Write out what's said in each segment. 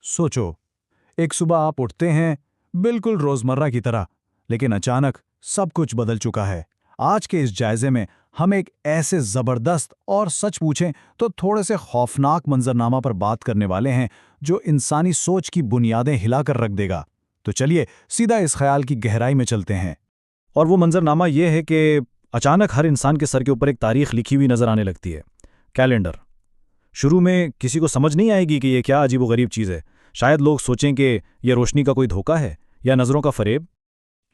सोचो, एक सुबह आप उठते हैं बिल्कुल रोजमर्रा की तरह, लेकिन अचानक सब कुछ बदल चुका है। आज के इस जायजे में हम एक ऐसे जबरदस्त और सच पूछें तो थोड़े से खौफनाक मंजरनामा पर बात करने वाले हैं जो इंसानी सोच की बुनियादें हिलाकर रख देगा। तो चलिए सीधा इस ख्याल की गहराई में चलते हैं। और वो मंजरनामा ये है कि अचानक हर इंसान के सर के ऊपर एक तारीख लिखी हुई नजर आने लगती है, कैलेंडर। शुरू में किसी को समझ नहीं आएगी कि ये क्या अजीबोगरीब चीज़ है। शायद लोग सोचें कि ये रोशनी का कोई धोखा है या नज़रों का फरेब।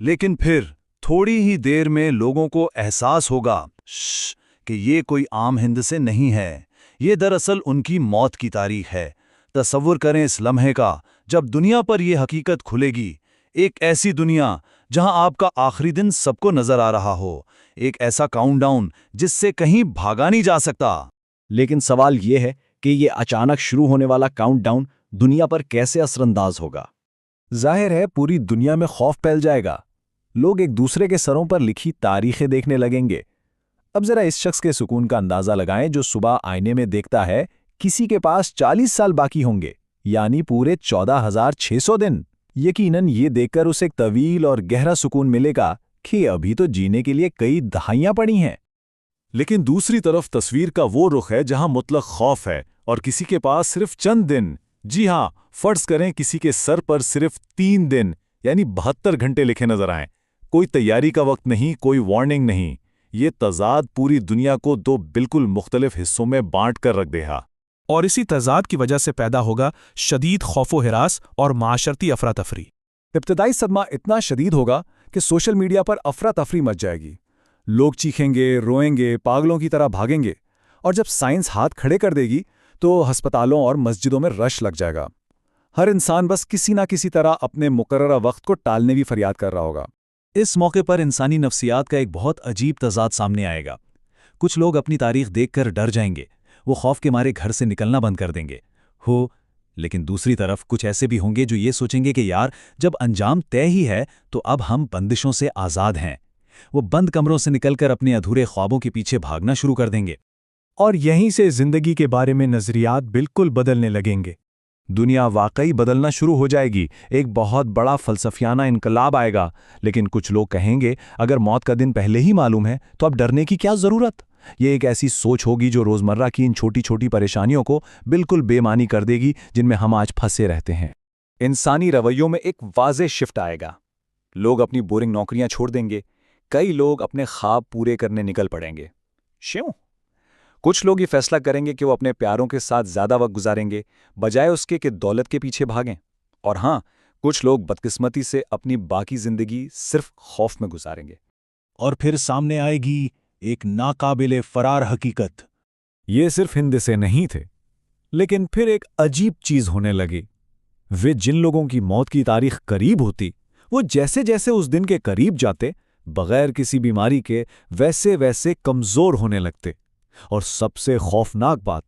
लेकिन फिर थोड़ी ही देर में लोगों को एहसास होगा कि ये कोई आम हिंद से नहीं है, ये दरअसल उनकी मौत की तारीख है। तसव्वुर करें इस लम्हे का जब दुनिया पर यह हकीकत खुलेगी, एक ऐसी दुनिया जहां आपका आखिरी दिन सबको नजर आ रहा हो, एक ऐसा काउंटडाउन जिससे कहीं भागा नहीं जा सकता। लेकिन सवाल ये है कि ये अचानक शुरू होने वाला काउंटडाउन दुनिया पर कैसे असरअंदाज होगा। जाहिर है पूरी दुनिया में खौफ फैल जाएगा। लोग एक दूसरे के सरों पर लिखी तारीखें देखने लगेंगे। अब जरा इस शख्स के सुकून का अंदाजा लगाएं जो सुबह आईने में देखता है किसी के पास 40 साल बाकी होंगे, यानी पूरे 14,600 दिन। यकीनन ये देखकर उसे एक तवील और गहरा सुकून मिलेगा कि अभी तो जीने के लिए कई दहाइयां पड़ी हैं। लेकिन दूसरी तरफ तस्वीर का वो रुख है जहां मुतलक खौफ है और किसी के पास सिर्फ चंद दिन, जी हां, फर्ज करें किसी के सर पर सिर्फ 3 दिन यानी 72 घंटे लिखे नजर आएं। कोई तैयारी का वक्त नहीं, कोई वार्निंग नहीं। ये तजाद पूरी दुनिया को 2 बिल्कुल मुख्तलिफ हिस्सों में बांट कर रख देगा। और इसी तजाद की वजह से पैदा होगा शदीद खौफो हिरास और माशरती अफरा तफरी। इब्तदाई सदमा इतना शदीद होगा कि सोशल मीडिया पर अफरा तफरी मच जाएगी। लोग चीखेंगे, रोएंगे, पागलों की तरह भागेंगे। और जब साइंस हाथ खड़े कर देगी तो अस्पतालों और मस्जिदों में रश लग जाएगा। हर इंसान बस किसी ना किसी तरह अपने मुकर्ररा वक्त को टालने की फरियाद कर रहा होगा। इस मौके पर इंसानी नफ्सियात का एक बहुत अजीब तजाद सामने आएगा। कुछ लोग अपनी तारीख देखकर डर जाएंगे, वो खौफ के मारे घर से निकलना बंद कर देंगे लेकिन दूसरी तरफ कुछ ऐसे भी होंगे जो ये सोचेंगे कि यार जब अंजाम तय ही है तो अब हम बंदिशों से आज़ाद हैं। वो बंद कमरों से निकलकर अपने अधूरे ख्वाबों के पीछे भागना शुरू कर देंगे। और यहीं से जिंदगी के बारे में नजरियात बिल्कुल बदलने लगेंगे। दुनिया वाकई बदलना शुरू हो जाएगी। एक बहुत बड़ा फलसफियाना इनकलाब आएगा। लेकिन कुछ लोग कहेंगे अगर मौत का दिन पहले ही मालूम है तो अब डरने की क्या जरूरत। ये एक ऐसी सोच होगी जो रोजमर्रा की इन छोटी छोटी परेशानियों को बिल्कुल बेमानी कर देगी जिनमें हम आज फंसे रहते हैं। इंसानी रवैयों में एक वाज़ेह शिफ्ट आएगा। लोग अपनी बोरिंग नौकरियां छोड़ देंगे। कई लोग अपने ख्वाब पूरे करने निकल पड़ेंगे। क्यों? कुछ लोग ये फैसला करेंगे कि वो अपने प्यारों के साथ ज्यादा वक्त गुजारेंगे बजाय उसके कि दौलत के पीछे भागें। और हाँ, कुछ लोग बदकिस्मती से अपनी बाकी जिंदगी सिर्फ खौफ में गुजारेंगे। और फिर सामने आएगी एक नाकाबिले फरार हकीकत। ये सिर्फ हिंद से नहीं थे, लेकिन फिर एक अजीब चीज होने लगी। वे जिन लोगों की मौत की तारीख करीब होती, वो जैसे जैसे उस दिन के करीब जाते, बगैर किसी बीमारी के वैसे वैसे कमजोर होने लगते। और सबसे खौफनाक बात,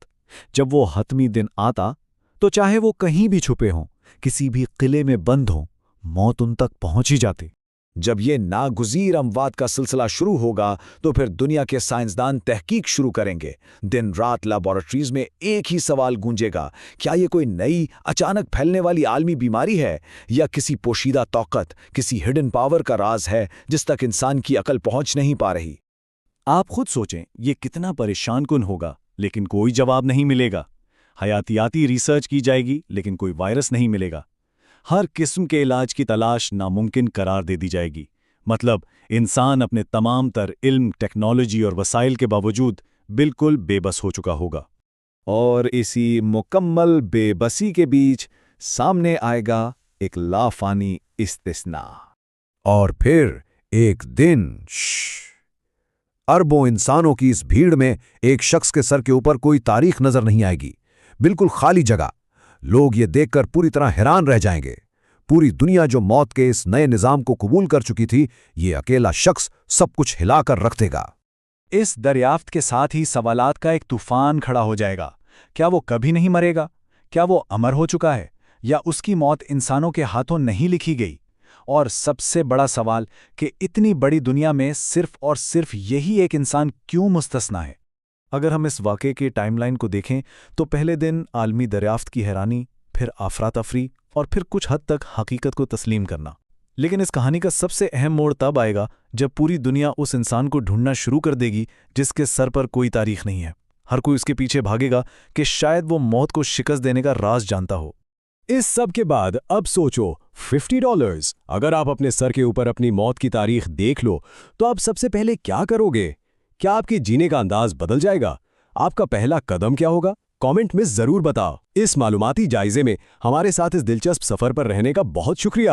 जब वो हतमी दिन आता तो चाहे वो कहीं भी छुपे हों, किसी भी किले में बंद हों, मौत उन तक पहुंच ही जाती। जब ये नागुज़ीर अमवात का सिलसिला शुरू होगा तो फिर दुनिया के साइंसदान तहकीक शुरू करेंगे। दिन रात लैबोरेटरीज में एक ही सवाल गूंजेगा, क्या ये कोई नई अचानक फैलने वाली आलमी बीमारी है या किसी पोशीदा तौकत, किसी हिडन पावर का राज है जिस तक इंसान की अकल पहुंच नहीं पा रही। आप खुद सोचें ये कितना परेशान कुन होगा, लेकिन कोई जवाब नहीं मिलेगा। हयातियाती रिसर्च की जाएगी लेकिन कोई वायरस नहीं मिलेगा। हर किस्म के इलाज की तलाश नामुमकिन करार दे दी जाएगी। मतलब इंसान अपने तमाम तर इल्म, टेक्नोलॉजी और वसाइल के बावजूद बिल्कुल बेबस हो चुका होगा। और इसी मुकम्मल बेबसी के बीच सामने आएगा एक लाफानी इस्तिस्ना। और फिर एक दिन अरबों इंसानों की इस भीड़ में एक शख्स के सर के ऊपर कोई तारीख नजर नहीं आएगी, बिल्कुल खाली जगह। लोग ये देखकर पूरी तरह हैरान रह जाएंगे। पूरी दुनिया जो मौत के इस नए निजाम को कबूल कर चुकी थी, ये अकेला शख्स सब कुछ हिलाकर रख देगा। इस दरियाफ्त के साथ ही सवालात का एक तूफान खड़ा हो जाएगा। क्या वो कभी नहीं मरेगा? क्या वो अमर हो चुका है? या उसकी मौत इंसानों के हाथों नहीं लिखी गई? और सबसे बड़ा सवाल कि इतनी बड़ी दुनिया में सिर्फ और सिर्फ यही एक इंसान क्यों मुस्तस्ना है? अगर हम इस वाक़े के टाइमलाइन को देखें तो पहले दिन आलमी दरियाफ्त की हैरानी, پھر افراتفری اور پھر کچھ حد تک حقیقت کو تسلیم کرنا۔ لیکن اس کہانی کا سب سے اہم موڑ تب آئے گا جب پوری دنیا اس انسان کو ڈھونڈنا شروع کر دے گی جس کے سر پر کوئی تاریخ نہیں ہے۔ ہر کوئی اس کے پیچھے بھاگے گا کہ شاید وہ موت کو شکست دینے کا راز جانتا ہو۔ اس سب کے بعد اب سوچو $50 اگر آپ اپنے سر کے اوپر اپنی موت کی تاریخ دیکھ لو تو آپ سب سے پہلے کیا کرو گے؟ کیا آپ کے جینے کا انداز بدل جائے گا؟ آپ کا پہلا قدم کیا ہوگا؟ کامنٹ میں ضرور بتاؤ۔ اس معلوماتی جائزے میں ہمارے ساتھ اس دلچسپ سفر پر رہنے کا بہت شکریہ۔